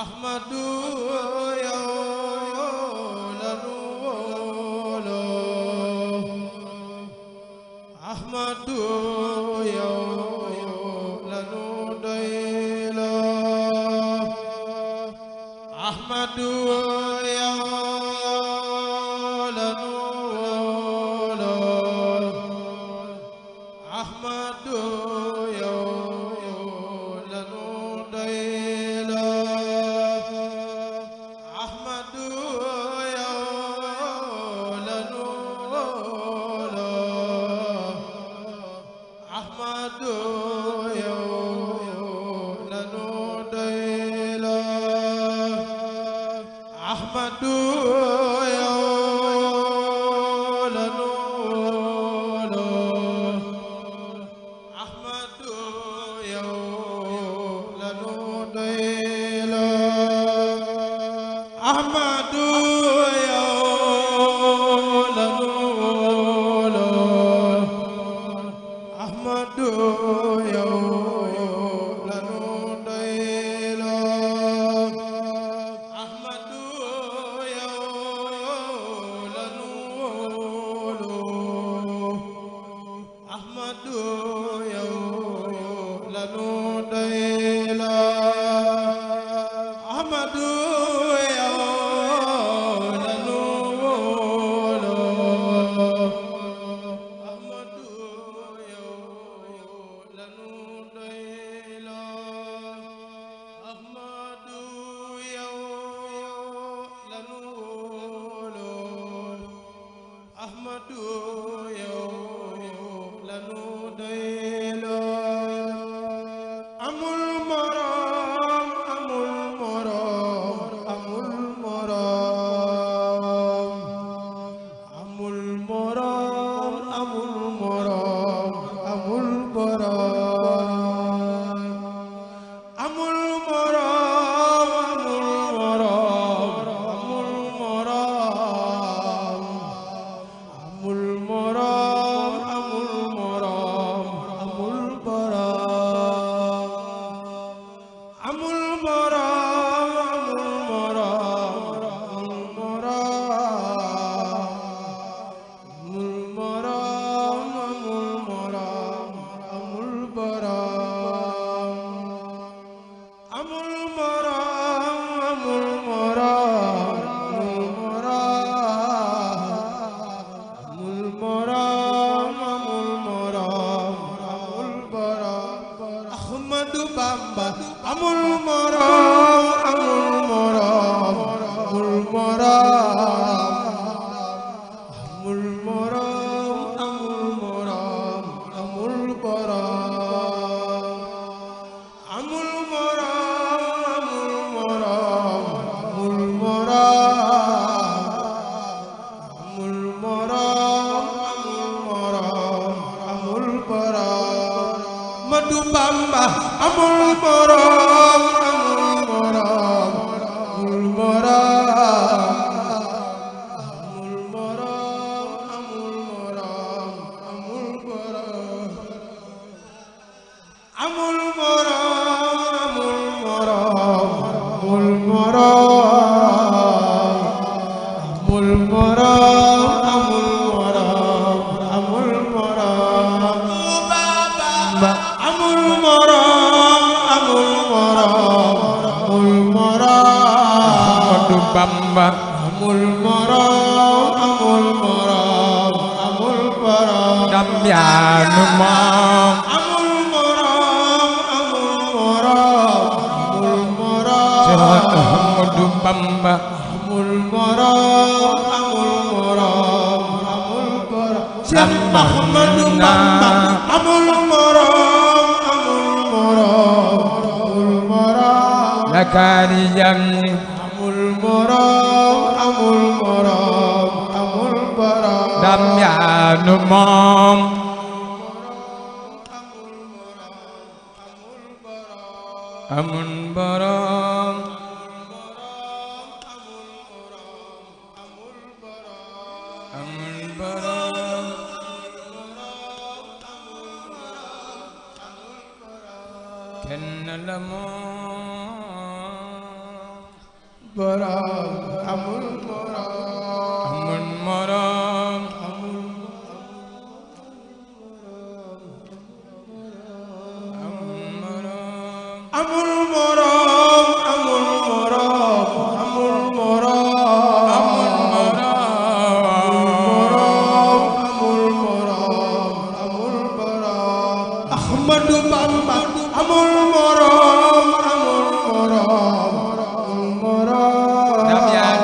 Ahmadu yow lanu wóolu Ahmadu yow lanu doylo Ahmadu yow lanu wóolu Ahmadu Ahmadu yow lanu wóolu Ahmadu yow lanu doylo Ahmadu yow lanu wóolu Ahmadu yow lanu doylo amul morom amul morom amul morom amul morom amul morom amul morom amul morom amul morom amul morom amul morom amul morom amul Ahmadu Bamba amul morom amul morom amul morom amul morom amul morom amul morom amul morom amul morom amul morom amul morom Ahmadu Bamba amul morom amul morom amul morom amul morom amul morom amul morom amul morom amul morom amul morom amul morom amul morom amul morom amul morom Ahmadu Bamba amul morom amul morom amul morom dam yaanu moom amul morom amul morom amul morom Ahmadu Bamba amul morom amul morom amul morom Cheikh Ahmadu Bamba amul morom lakaani jamni amul morom amul morom amul morom dam yaanu moom amul morom amul morom kenn borom amul morom amul morom amul morom amul morom amul morom amul morom amul morom Ahmadu Bamba amul morom amul morom amul morom dam yaa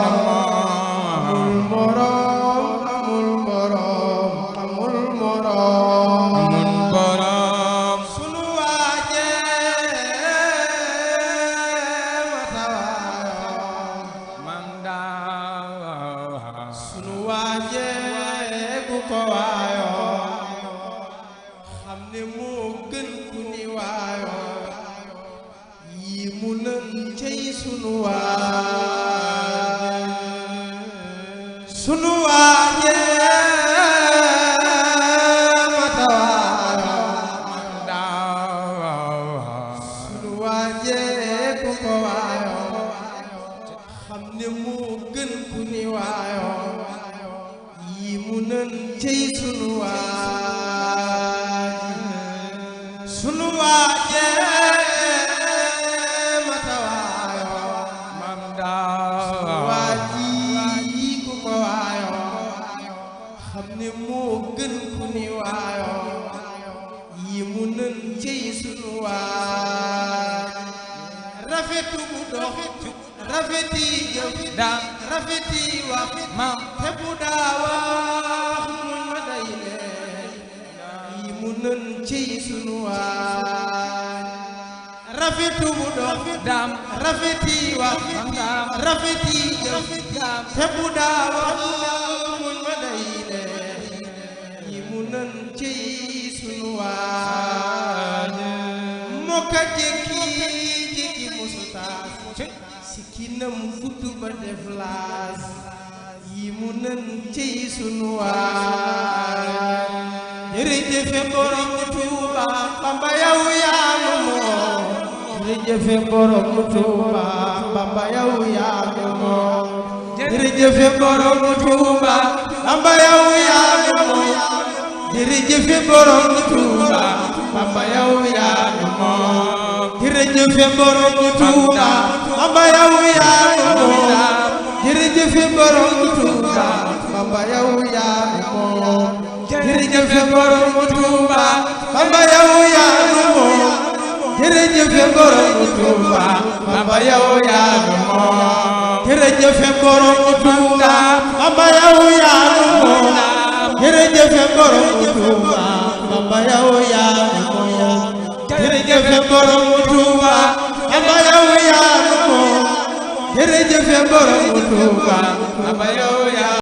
amul morom amul morom amul morom amul morom sunu waaje sunu waaje bu ko waayoo xam ne moo gën ku ni waayoo yi mu nan cey sunu waaje mata waayoo sunu waaje bu ko waayoo xam ne moo gën ku ni waayoo yi mu nan cey sunu waaje mata waayoo mam daaw waaji ku ko waayoo xam ne moo gën ku ni waayoo yi mu nan cey sunu rafetu bu dox rafeti jëf daa rafeti wax maam te bu daa wax muñ ma day leen yi mu nan cey sunu rafetu bu dox daam rafeti wax rafeti jëf daam te bu daa wax muñ ma day leen yi mu nan cey sunu mokka jekki musutaa sikkinam gudd ba def laas yi mu nan cey sunu jërëjëfe borom Tuuba Bamba yow yaa nu moom jërëjëfe borom Tuuba Bamba yow yaa nu moom jërëjëfe borom Tuuba Bamba yow yaa nu moom jërëjëfe borom Tuuba Bamba yow yaa nu moom jërëjëfe borom Tuuba Bamba yow yaa nu moom jërëjëfe borom Tuuba Bamba yow yaa nu moom jërëjëfe borom Tuuba Bamba yow yaa nu moom jërëjëfe borom Tuuba Bamba yow yaa nu moom jërëjëfe borom Tuuba Bamba yow yaa nu moom jërëjëfe borom Tuuba Bamba yow yaa nu moom jërëjëfe borom Tuuba Bamba yow yaa nu moom jërëjëfe borom Tuuba Bamba yow yaa